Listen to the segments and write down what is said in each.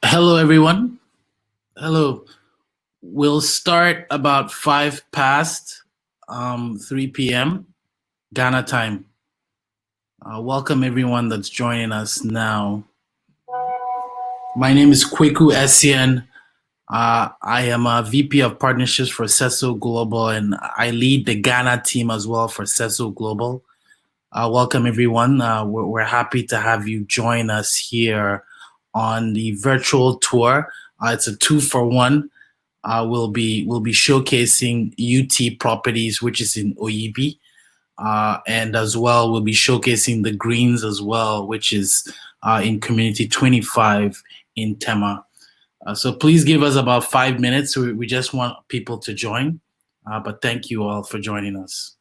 Hello, everyone. Hello. We'll start about 5 past 3 p.m. Ghana time. Welcome, everyone that's joining us now. My name is Kweku Essien. I am a VP of Partnerships for CESO Global, and I lead the Ghana team as well for CESO Global. Welcome, everyone. We're happy to have you join us here on the virtual tour. It's a 2 for 1. We'll be showcasing UT Properties, which is in Oyibi, and as well we'll be showcasing the Greens as well, which is in Community 25 in Tema. So please give us about 5 minutes. We just want people to join, but thank you all for joining us.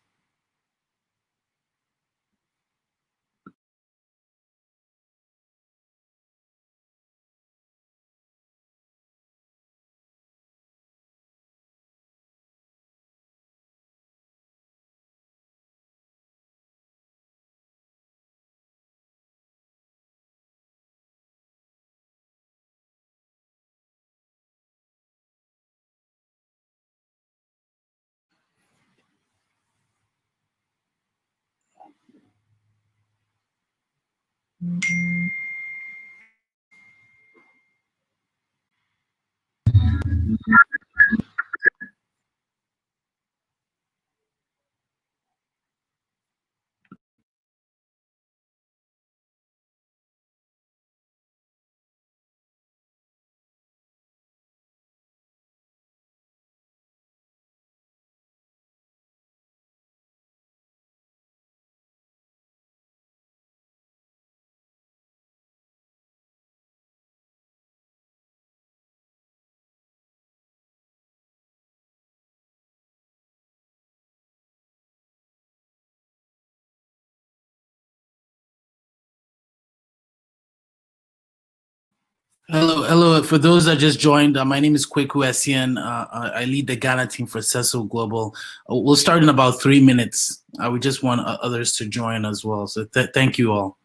Hello. For those that just joined, my name is Kweku Essien. I lead the Ghana team for CESO Global. We'll start in about 3 minutes. We just want others to join as well. So thank you all.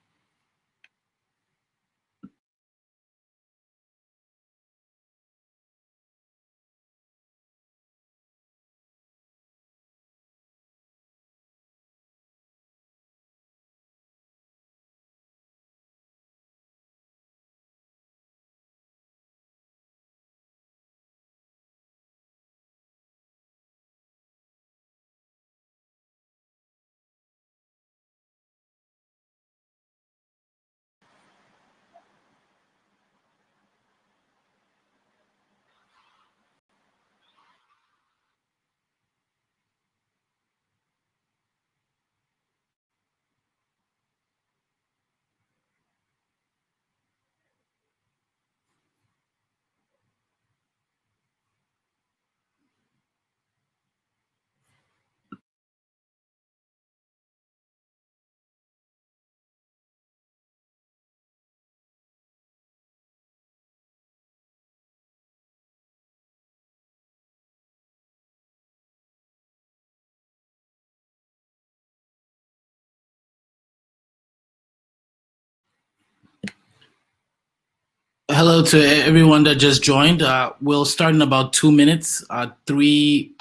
Hello to everyone that just joined. We'll start in about 2 minutes. Three.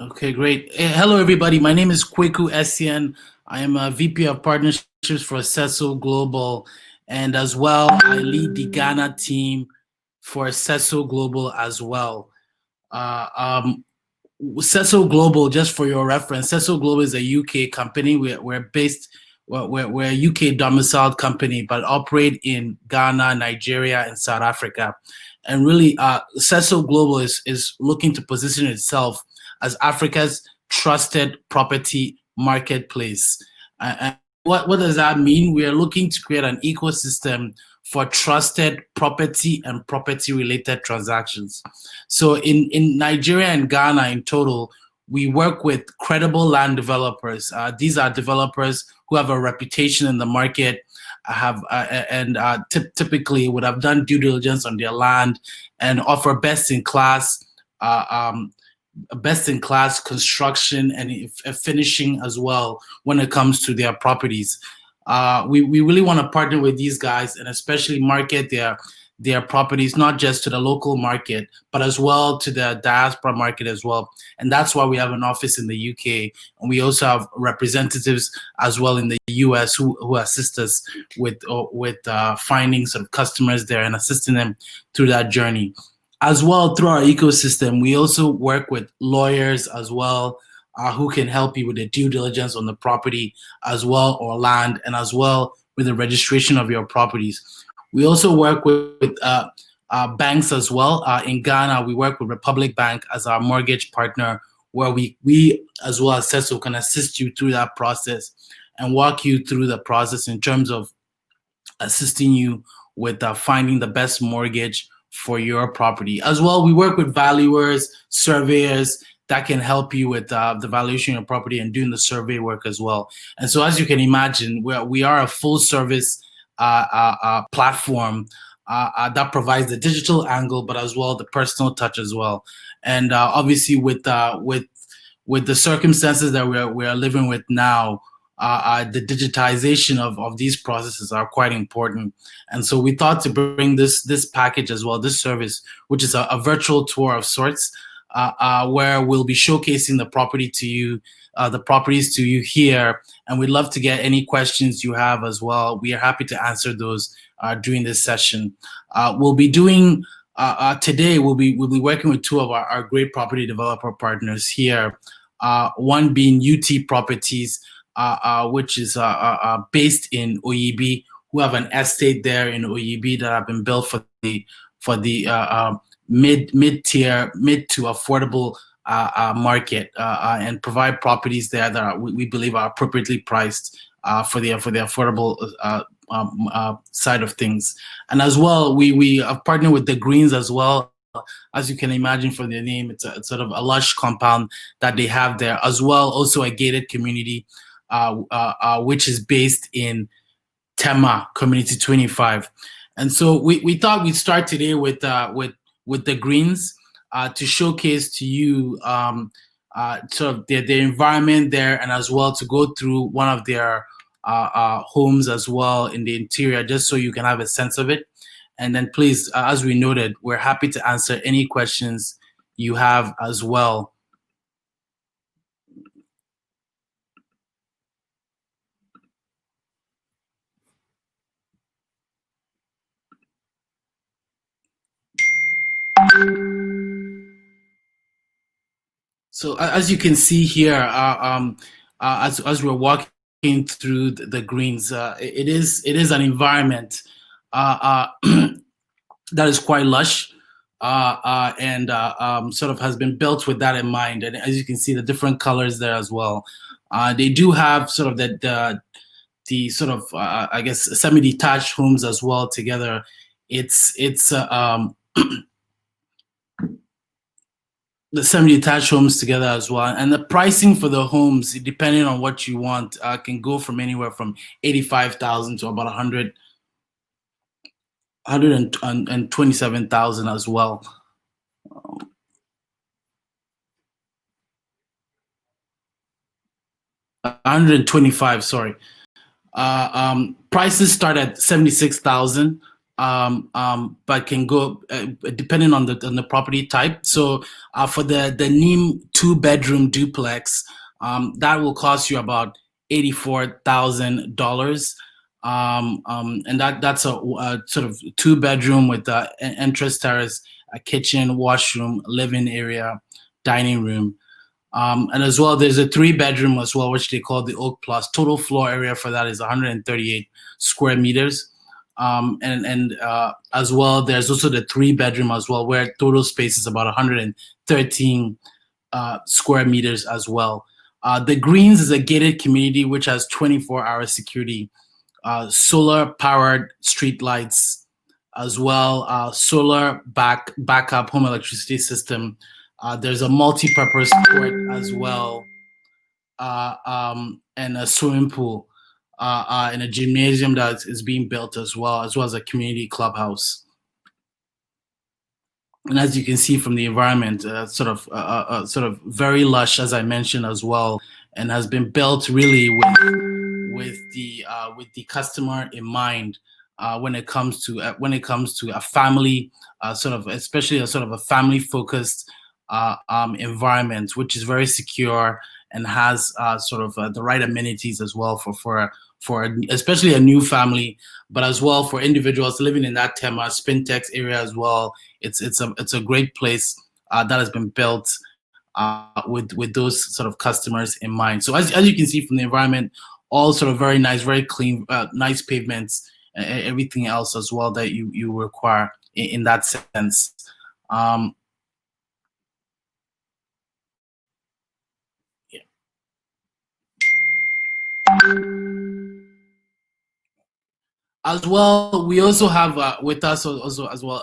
Okay, great. Hello, everybody. My name is Kweku Essien. I am a VP of Partnerships for Sesso Global, and as well, I lead the Ghana team for Sesso Global as well. Uh, um, Sesso Global, just for your reference, Sesso Global is a UK company. We're based, we're a UK domiciled company, but operate in Ghana, Nigeria, and South Africa. And really, Sesso Global is looking to position itself as Africa's trusted property marketplace. And what does that mean? We are looking to create an ecosystem for trusted property and property related transactions. So in Nigeria and Ghana in total, we work with credible land developers. These are developers who have a reputation in the market, typically would have done due diligence on their land and offer uh, um, best in class construction and finishing as well when it comes to their properties. We really want to partner with these guys and especially market their properties not just to the local market but as well to the diaspora market as well. And that's why we have an office in the UK, and we also have representatives as well in the US who assist us with finding sort of customers there and assisting them through that journey. As well, through our ecosystem, we also work with lawyers as well, who can help you with the due diligence on the property as well, or land, and as well with the registration of your properties. We also work with banks as well. In Ghana, we work with Republic Bank as our mortgage partner, where we as well as CESO can assist you through that process and walk you through the process in terms of assisting you with finding the best mortgage for your property. As well, we work with valuers, surveyors that can help you with the valuation of your property and doing the survey work as well. And so, as you can imagine, we are a full service platform that provides the digital angle, but as well the personal touch as well. And obviously, with the circumstances that we are living with now, the digitization of these processes are quite important. And so we thought to bring this package as well, this service, which is a virtual tour of sorts, where we'll be showcasing the properties to you here. And we'd love to get any questions you have as well. We are happy to answer those during this session. We'll be doing today. We'll be working with two of our great property developer partners here. One being UT Properties, which is based in Oyibi, who have an estate there in Oyibi that have been built for the mid to affordable market, and provide properties there that we believe are appropriately priced for the affordable side of things. And as well, we have partnered with the Greens as well. As you can imagine from their name, it's sort of a lush compound that they have there, as well also a gated community, which is based in Tema Community 25. And so we thought we'd start today with the Greens to showcase to you sort of their environment there, and as well to go through one of their homes as well in the interior, just so you can have a sense of it. And then please, as we noted, we're happy to answer any questions you have as well. So as you can see here, as we're walking through the Greens, it is an environment that is quite lush, and sort of has been built with that in mind. And as you can see, the different colors there as well. They do have sort of the sort of I guess semi-detached homes as well together. It's the semi-detached homes together as well, and the pricing for the homes, depending on what you want, can go from anywhere from 85,000 to about 127,000 as well. 125, sorry. Prices start at 76,000 but can go depending on the property type. So for the NIM 2-bedroom duplex, that will cost you about $84,000. And that's a sort of 2-bedroom with an entrance terrace, a kitchen, washroom, living area, dining room. And as well, there's a 3-bedroom as well, which they call the Oak Plus. Total floor area for that is 138 square meters. And as well, there's also the 3-bedroom as well, where total space is about 113 square meters as well. The Greens is a gated community which has 24-hour security, solar powered street lights, as well, solar backup home electricity system. There's a multi-purpose court as well, and a swimming pool, and a gymnasium that is being built as well as a community clubhouse. And as you can see from the environment, sort of very lush, as I mentioned as well, and has been built really with the customer in mind. When it comes to a family, sort of, especially a sort of a family focused environment, which is very secure and has sort of the right amenities as well for especially a new family, but as well for individuals living in that Tema Spintex area as well. It's a great place that has been built with those sort of customers in mind. So as you can see from the environment, all sort of very nice, very clean, nice pavements, everything else as well that you require in that sense. As well, we also have with us also as well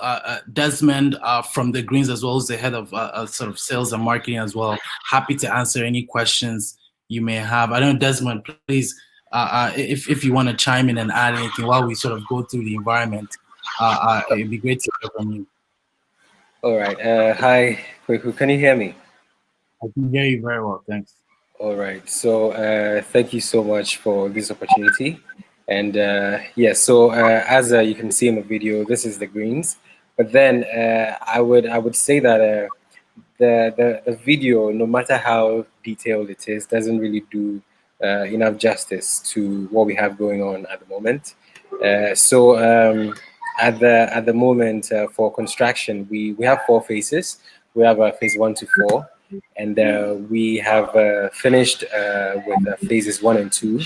Desmond from the Greens as well, as the head of sort of sales and marketing as well. Happy to answer any questions you may have. I know Desmond, please, if you want to chime in and add anything while we sort of go through the environment, it'd be great to hear from you. All right. Hi, Kweku. Can you hear me? I can hear you very well. Thanks. All right. So thank you so much for this opportunity. And so as you can see in the video, this is the Greens. But then I would say that the video, no matter how detailed it is, doesn't really do enough justice to what we have going on at the moment. At the moment for construction, we have 4 phases. We have phase 1 to 4, and we have finished with phases 1 and 2.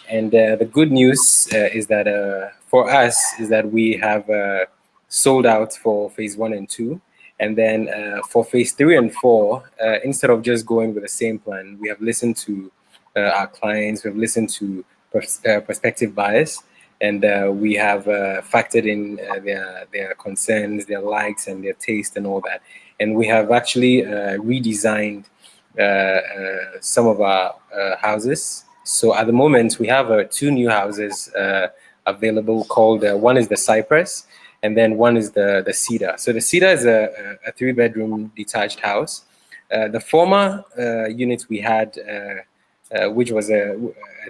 And the good news is that for us is that we have sold out for phase 1 and 2. And then for phase 3 and 4, instead of just going with the same plan, we have listened to our clients, we've listened to prospective buyers, and we have factored in their concerns, their likes, and their taste, and all that. And we have actually redesigned some of our houses. So at the moment, we have 2 new houses available called, one is the Cypress, and then one is the Cedar. So the Cedar is a 3-bedroom detached house. The former unit we had, which was a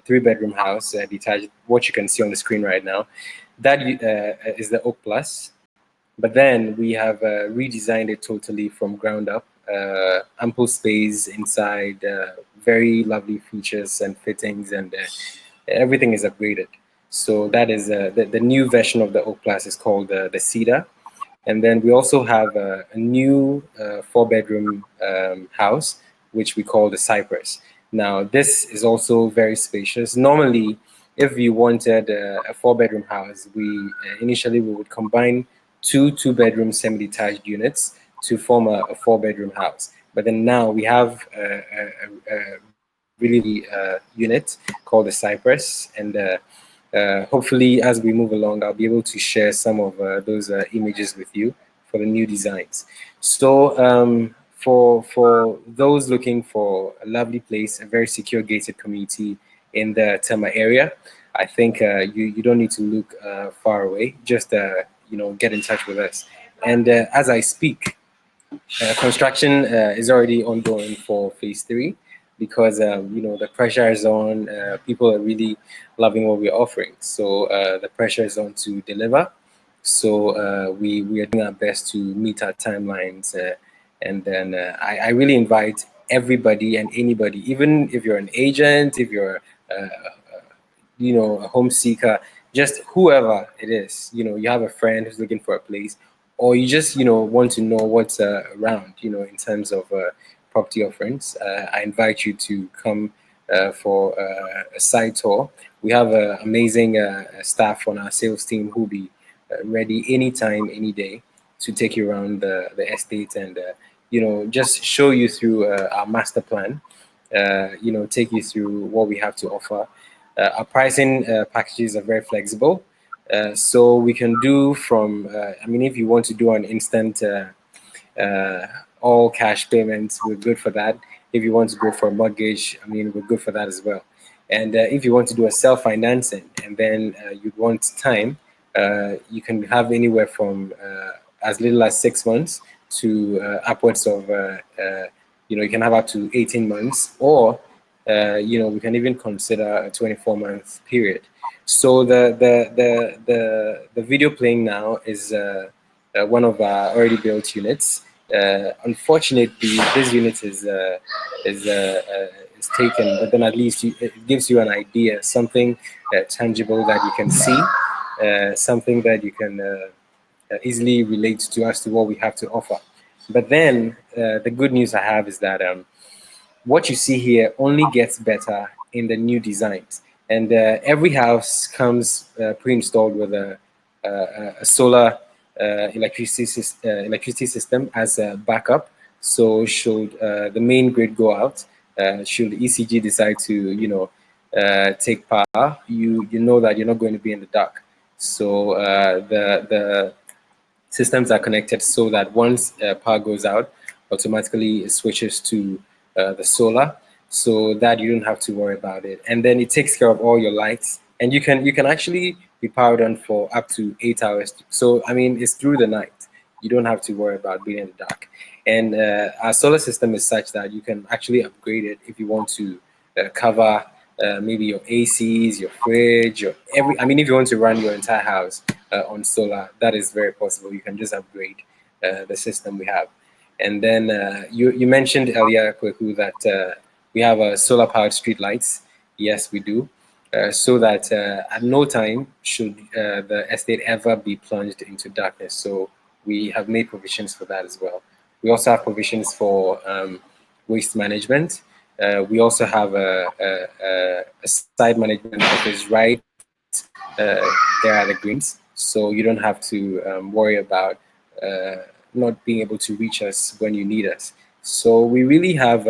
3-bedroom house, detached, what you can see on the screen right now, that is the Oak Plus. But then we have redesigned it totally from ground up. Ample space inside, very lovely features and fittings, and everything is upgraded. So that is the new version of the Oak Plus is called the Cedar. And then we also have a new 4-bedroom house, which we call the Cypress. Now, this is also very spacious. Normally, if you wanted a 4-bedroom house, initially we would combine 2 2-bedroom semi-detached units to form a 4-bedroom house. But then now we have a really unit called the Cypress, and hopefully as we move along, I'll be able to share some of those images with you for the new designs. So for those looking for a lovely place, a very secure gated community in the Tema area, I think you don't need to look far away. Just get in touch with us. And as I speak, construction is already ongoing for phase 3, because the pressure is on. People are really loving what we're offering, so the pressure is on to deliver. So we are doing our best to meet our timelines. And then I really invite everybody and anybody, even if you're an agent, if you're a home seeker, just whoever it is, you have a friend who's looking for a place, or you just, want to know what's around, in terms of property offerings. I invite you to come for a site tour. We have amazing staff on our sales team who'll be ready anytime, any day to take you around the estate and, just show you through our master plan, take you through what we have to offer. Our pricing packages are very flexible. So we can do from, if you want to do an instant all cash payments, we're good for that. If you want to go for a mortgage, we're good for that as well. And if you want to do a self financing and then you want time, you can have anywhere from as little as 6 months to upwards of, you can have up to 18 months, or we can even consider a 24-month period. So the video playing now is one of our already built units. Unfortunately, this unit is taken, but then at least it gives you an idea, something tangible that you can see, something that you can easily relate to as to what we have to offer. But then the good news I have is that what you see here only gets better in the new designs. And every house comes pre-installed with a solar electricity system as a backup. So should the main grid go out, should ECG decide to, take power, you know that you're not going to be in the dark. So the systems are connected so that once power goes out, automatically it switches to the solar, so that you don't have to worry about it. And then it takes care of all your lights, and you can actually be powered on for up to 8 hours. So it's through the night. You don't have to worry about being in the dark. And our solar system is such that you can actually upgrade it if you want to cover maybe your ACs, your fridge, your if you want to run your entire house on solar, that is very possible. You can just upgrade the system we have. And then you mentioned earlier, Kweku, that we have solar powered street lights. Yes, we do. So that at no time should the estate ever be plunged into darkness. So we have made provisions for that as well. We also have provisions for waste management. We also have a site management office right there at the greens, so you don't have to worry about not being able to reach us when you need us. So we really have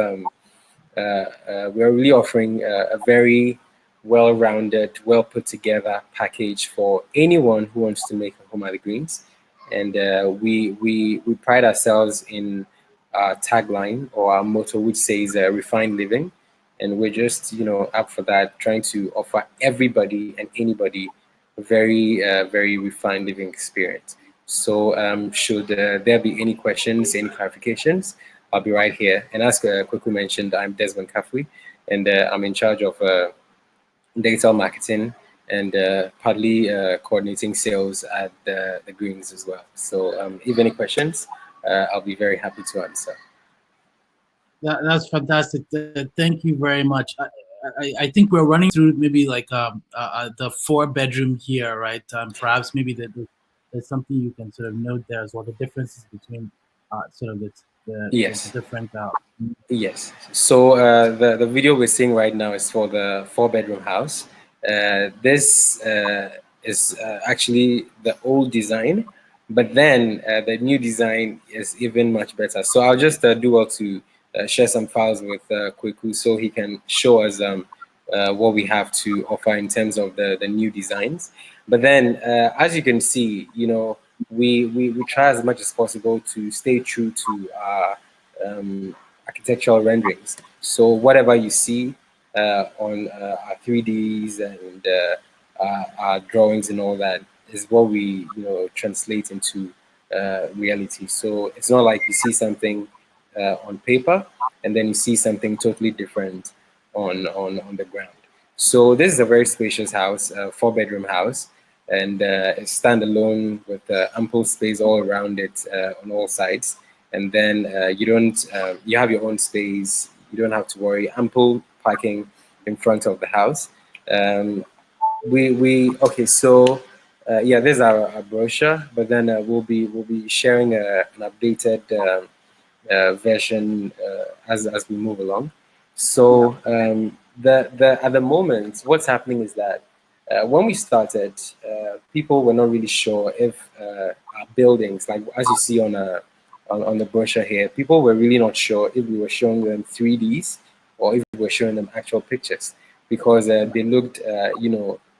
we're really offering a very well-rounded, well put together package for anyone who wants to make a home at the greens. And we pride ourselves in our tagline or our motto, which says refined living. And we're just up for that, trying to offer everybody and anybody a very refined living experience. So should there be any questions, any clarifications, I'll be right here. And as Kweku mentioned, I'm Desmond Kafui, and I'm in charge of digital marketing and partly coordinating sales at the Greens as well. So if any questions, I'll be very happy to answer. That's fantastic. Thank you very much. I think we're running through maybe like the 4 bedroom here, right? Perhaps maybe there's something you can sort of note there as well. The differences between sort of Yes. the different. Yes. So the video we're seeing right now is for the 4 bedroom house. This is actually the old design, but then the new design is even much better. So I'll just do well to share some files with Kweku so he can show us what we have to offer in terms of the new designs. But then, as you can see, we try as much as possible to stay true to our architectural renderings. So whatever you see on our 3Ds and our drawings and all that is what we translate into reality. So it's not like you see something on paper and then you see something totally different on the ground. So this is a very spacious house, 4 bedroom house. and it's standalone with ample space all around it on all sides. And then you don't you have your own space. You don't have to worry. Ample parking in front of the house. Um, we okay. So yeah, there's our brochure, but then we'll be sharing an updated version as we move along. Yeah. So the at the moment, what's happening is that when we started, people were not really sure if our buildings, like as you see on the brochure here, people were really not sure if we were showing them 3Ds or if we were showing them actual pictures because they looked,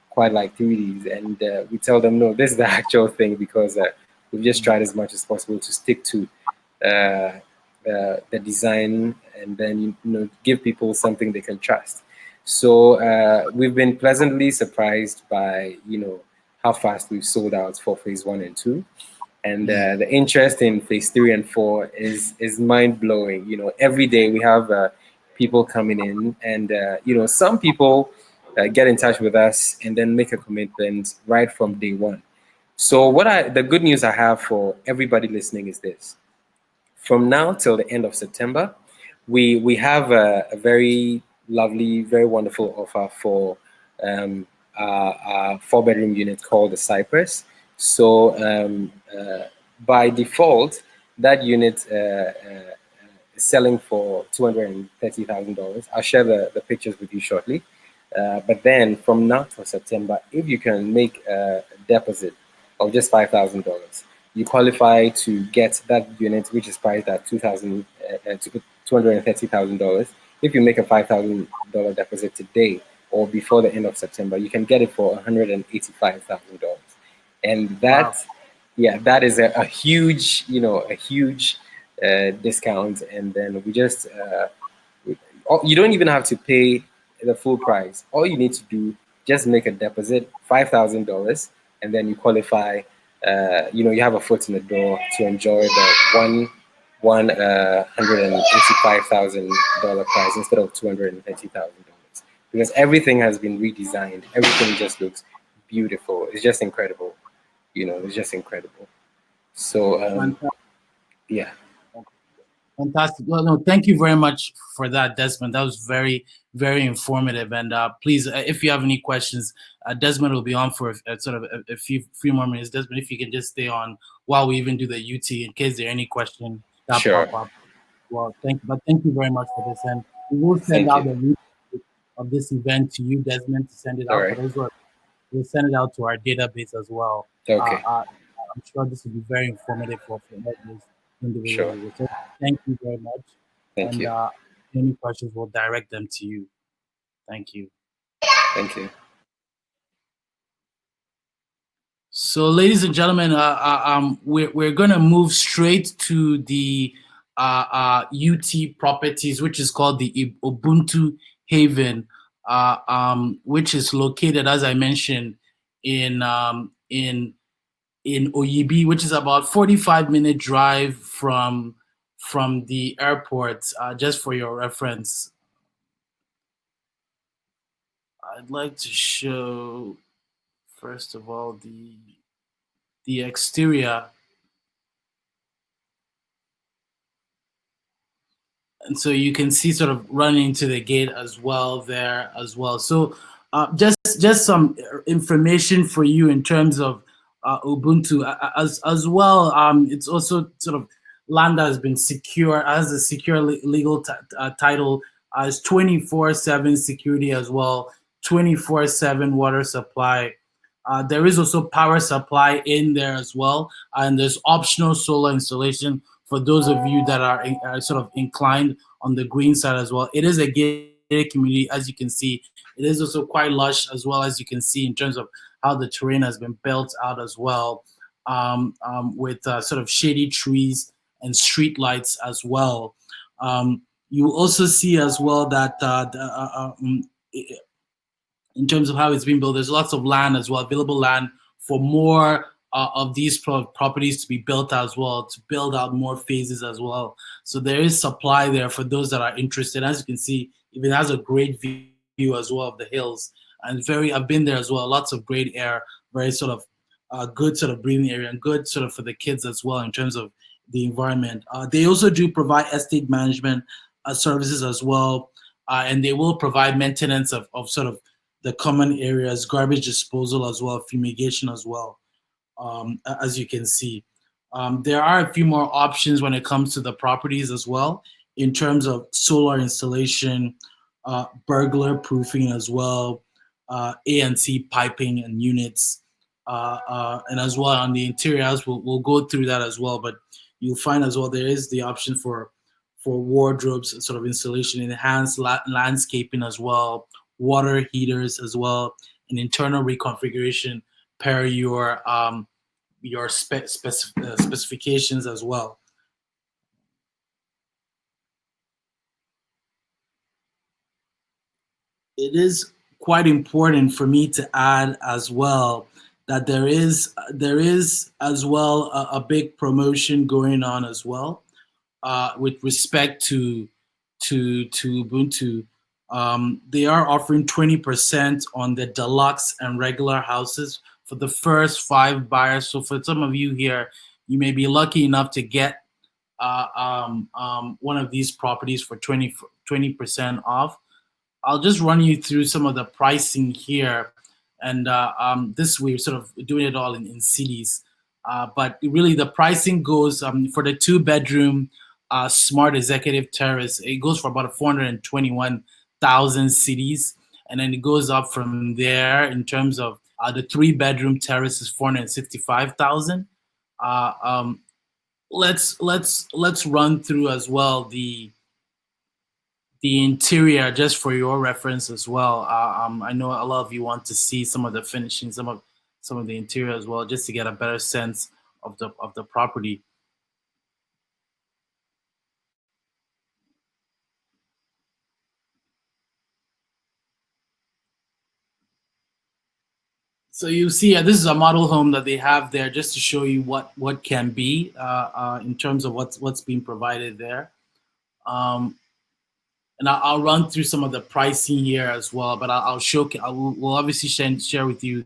quite like 3Ds, and we tell them no, this is the actual thing because we've just tried as much as possible to stick to uh, the design and then give people something they can trust. So we've been pleasantly surprised by how fast we've sold out for phase 1 and 2, and Mm. the interest in phase 3 and 4 is mind blowing. Every day we have people coming in, and some people get in touch with us and then make a commitment right from day one. So the good news I have for everybody listening is this: from now till the end of September, we have a very lovely, very wonderful offer for a 4 bedroom unit called the Cypress. So by default, that unit is selling for $230,000. I'll share the pictures with you shortly. But then from now till September, if you can make a deposit of just $5,000, you qualify to get that unit, which is priced at $230,000. If you make a $5,000 deposit today or before the end of September, you can get it for $185,000, and Wow. yeah, that is a huge, a huge discount. And then we just you don't even have to pay the full price. All you need to do, just make a deposit, $5,000, and then you qualify. You have a foot in the door to enjoy the one $185,000 price instead of $230,000, because everything has been redesigned. Everything just looks beautiful. It's just incredible. It's just incredible. So yeah, Fantastic. Well, no, thank you very much for that, Desmond. That was very, very informative. And please, if you have any questions, Desmond will be on for sort of a few more minutes. Desmond, if you can just stay on while we even do the UT, in case there are any questions that sure. pop up. Well, thank you. But thank you very much for this. And we will send Thank out you. the link of this event to you, Desmond, to send it All out. right. But also, we'll send it out to our database as well. Uh, Okay. uh, I'm sure this will be very informative for all those individuals Sure. as well. So thank you very much. Thank And you. any questions, we'll direct them to you. Thank you. Thank you. So, ladies and gentlemen, we're going to move straight to the UT properties, which is called the Ubuntu Haven, which is located, as I mentioned, in in Oyibi, which is about 45-minute drive from the airport. Just for your reference, I'd like to show first of all the exterior, and so you can see sort of running into the gate as well there as well. So just some information for you in terms of Ubuntu as well. It's also sort of land that has been secure as a secure legal title as 24/7 security as well, 24/7 water supply. There is also power supply in there as well, and there's optional solar installation for those of you that are sort of inclined on the green side as well. It is a gated community, as you can see. It is also quite lush, as well as you can see in terms of how the terrain has been built out as well, with sort of shady trees and street lights as well. You also see as well that in terms of how it's being built. There's lots of land as well, available land for more of these properties to be built as well, to build out more phases as well. So there is supply there for those that are interested. As you can see, it has a great view as well of the hills, and I've been there as well. Lots of great air, very sort of good sort of breathing area and good sort of for the kids as well in terms of the environment. They also do provide estate management services as well, and they will provide maintenance of sort of the common areas, garbage disposal as well, fumigation as well, as you can see. There are a few more options when it comes to the properties as well in terms of solar installation, burglar proofing as well, ANC piping and units, and as well on the interiors, we'll go through that as well. But you'll find as well there is the option for wardrobes, sort of installation, enhanced landscaping as well, water heaters as well, and internal reconfiguration per your specifications as well. It is quite important for me to add as well that there is as well a big promotion going on as well with respect to Ubuntu. They are offering 20% on the deluxe and regular houses for the first five buyers. So for some of you here, you may be lucky enough to get one of these properties for 20% off. I'll just run you through some of the pricing here, and this we're sort of doing it all in cities. But really, the pricing goes for the two-bedroom smart executive terrace. It goes for about 421,000 cities, and then it goes up from there in terms of the three-bedroom terrace is 465,000. Uh, um, let's run through as well the interior just for your reference as well. I know a lot of you want to see some of the finishing, some of the interior as well, just to get a better sense of the property. So you see, this is a model home that they have there, just to show you what can be in terms of what's being provided there. Um, and I'll run through some of the pricing here as well, but I'll show. We'll obviously share with you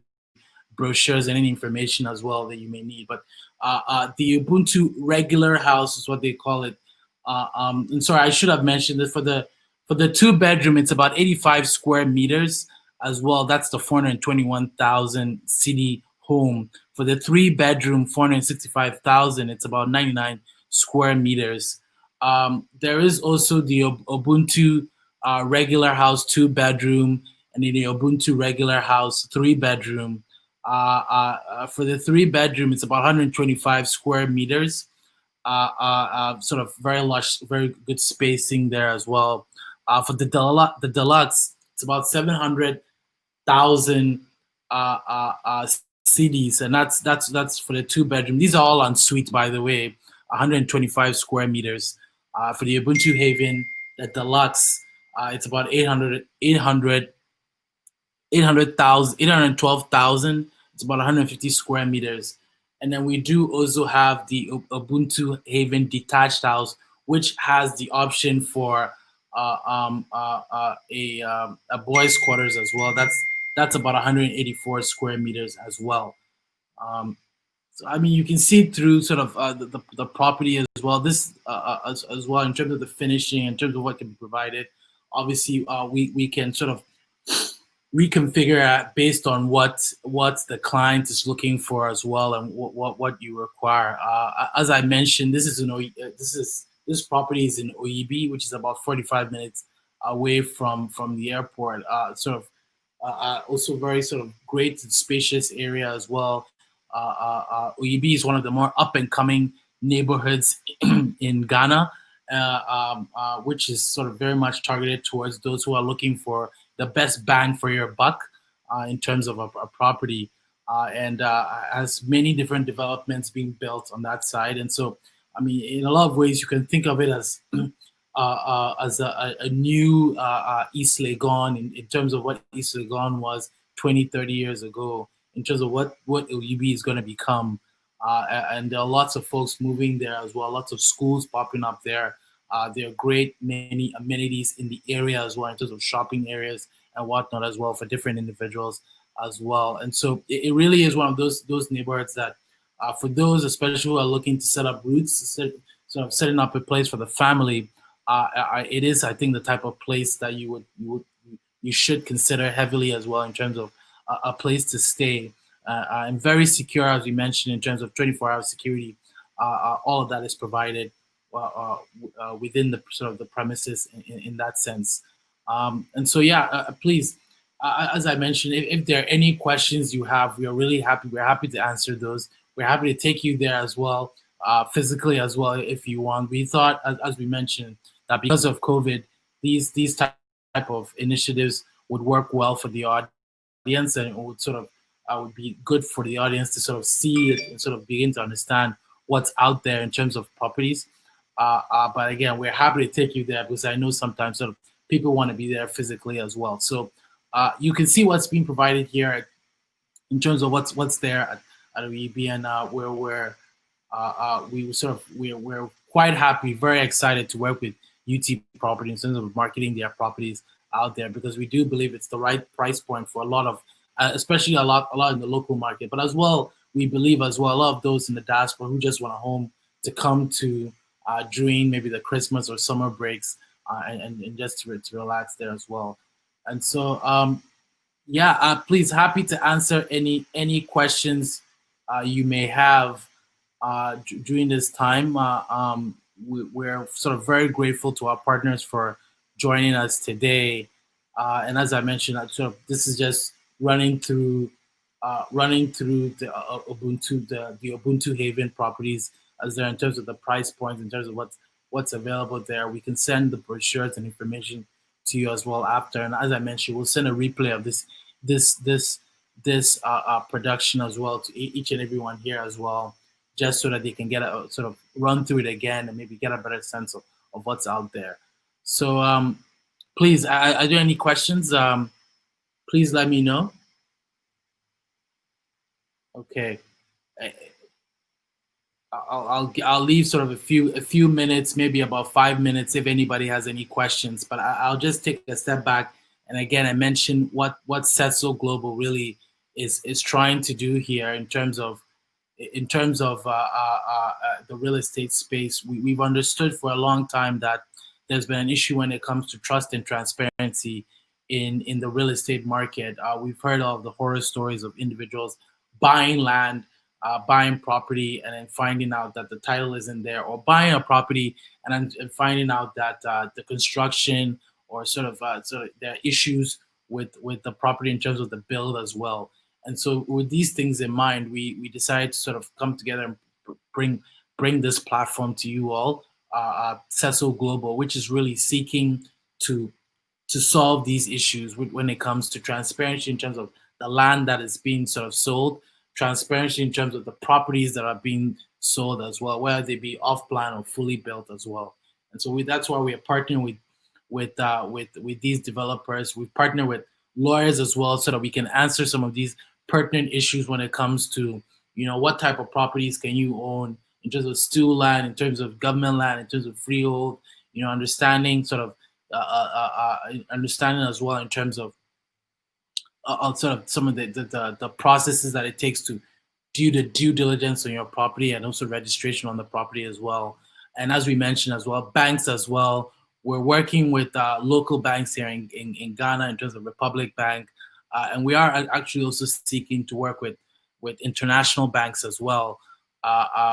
brochures and any information as well that you may need. But the Ubuntu regular house is what they call it. And sorry, I should have mentioned that for the two-bedroom, it's about 85 square meters as well. That's the 421,000 city home. For the three-bedroom, 465,000, it's about 99 square meters. There is also the Ubuntu regular house two-bedroom, and then the Ubuntu regular house three-bedroom. For the three-bedroom, it's about 125 square meters. Sort of very lush, very good spacing there as well. For the deluxe, it's about 700,000 CDs, and that's for the two-bedroom. These are all en suite, by the way. 125 square meters. For the Ubuntu Haven, the deluxe, it's about 812,000. It's about 150 square meters. And then we do also have the Ubuntu Haven detached house, which has the option for a boys' quarters as well. That's about 184 square meters as well. Um, so I mean, you can see through sort of the property as well. This as well in terms of the finishing, in terms of what can be provided. Obviously, we can sort of reconfigure it based on what the client is looking for as well, and what you require. As I mentioned, this property is in OEB, which is about 45 minutes away from the airport. Sort of also very sort of great and spacious area as well. OEB is one of the more up and coming neighborhoods in Ghana, which is sort of very much targeted towards those who are looking for the best bang for your buck in terms of a property, and has many different developments being built on that side. And so, I mean, in a lot of ways, you can think of it as a new East Legon in terms of what East Legon was 20, 30 years ago, in terms of what OUB is going to become. And there are lots of folks moving there as well, lots of schools popping up there. There are great many amenities in the area as well in terms of shopping areas and whatnot as well for different individuals. as well. And so it really is one of those neighborhoods that, for those especially who are looking to set up roots, sort of setting up a place for the family, it is, I think, the type of place that you should consider heavily as well in terms of a place to stay, and very secure, as we mentioned, in terms of 24-hour security. All of that is provided within the sort of the premises in that sense. And so, yeah, please, as I mentioned, if there are any questions you have, we are really happy. We're happy to answer those. We're happy to take you there as well, physically as well, if you want. We thought, as we mentioned, that because of COVID, these type of initiatives would work well for the audience, and it would sort of would be good for the audience to sort of see it and sort of begin to understand what's out there in terms of properties. But again, we're happy to take you there because I know sometimes sort of people want to be there physically as well. So you can see what's being provided here in terms of what's there at WEB, and we're quite happy, very excited to work with UT Property in terms of marketing their properties out there, because we do believe it's the right price point for a lot of, especially a lot in the local market, but as well we believe as well a lot of those in the diaspora who just want a home to come to during maybe the Christmas or summer breaks, and just to relax there as well. And so yeah, please, happy to answer any questions you may have during this time. We're sort of very grateful to our partners for joining us today. And as I mentioned, this is just running through the Ubuntu Haven properties as there in terms of the price points, in terms of what's available there. We can send the brochures and information to you as well after. And as I mentioned, we'll send a replay of this this production as well to each and everyone here as well, just so that they can get a sort of run through it again and maybe get a better sense of what's out there. So please, are there any questions? Please let me know. Okay. I'll leave sort of a few minutes, maybe about 5 minutes, if anybody has any questions. But I'll just take a step back, and again, I mentioned what Setso Global really is trying to do here in terms of the real estate space. We've understood for a long time that there's been an issue when it comes to trust and transparency in the real estate market. We've heard of the horror stories of individuals buying land, buying property, and then finding out that the title isn't there, or buying a property and finding out that the construction or sort of there are issues with the property in terms of the build as well. And so, with these things in mind, we decided to sort of come together and bring this platform to you all, Cecil Global, which is really seeking to to solve these issues when it comes to transparency in terms of the land that is being sort of sold, transparency in terms of the properties that are being sold as well, whether they be off plan or fully built as well. And so that's why we are partnering with these developers. We partner with lawyers as well, so that we can answer some of these pertinent issues when it comes to, what type of properties can you own in terms of stool land, in terms of government land, in terms of freehold, understanding understanding as well in terms of sort of some of the processes that it takes to do the due diligence on your property, and also registration on the property as well. And as we mentioned as well, banks as well. We're working with local banks here in Ghana in terms of Republic Bank, and we are actually also seeking to work with international banks as well,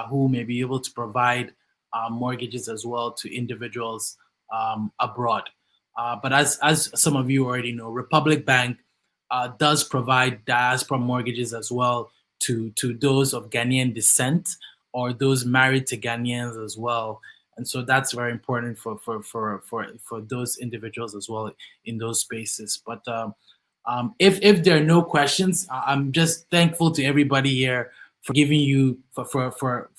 who may be able to provide mortgages as well to individuals abroad. But as some of you already know, Republic Bank does provide diaspora mortgages as well to those of Ghanaian descent, or those married to Ghanaians as well. And so that's very important for those individuals as well in those spaces. But if there are no questions, I'm just thankful to everybody here for giving you for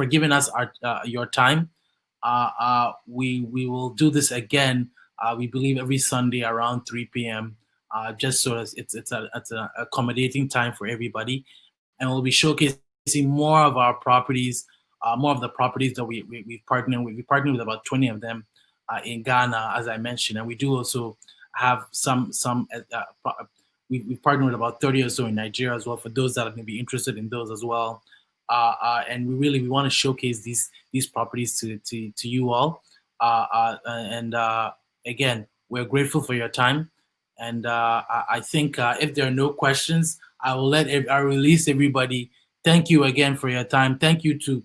giving us your time. We will do this again. We believe every Sunday around 3 p.m. Just so as it's an accommodating time for everybody, and we'll be showcasing more of our properties, more of the properties that we've partnered with. We partnered with about 20 of them in Ghana, as I mentioned, and we do also have some we've partnered with about 30 or so in Nigeria as well. For those that are going to be interested in those as well, and we want to showcase these properties to you all. And again, we're grateful for your time. And I think if there are no questions, I release everybody. Thank you again for your time. Thank you to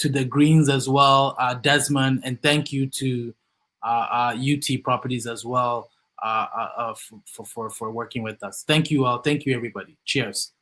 the Greens as well, Desmond, and thank you to UT Properties as well for working with us. Thank you all. Thank you, everybody. Cheers.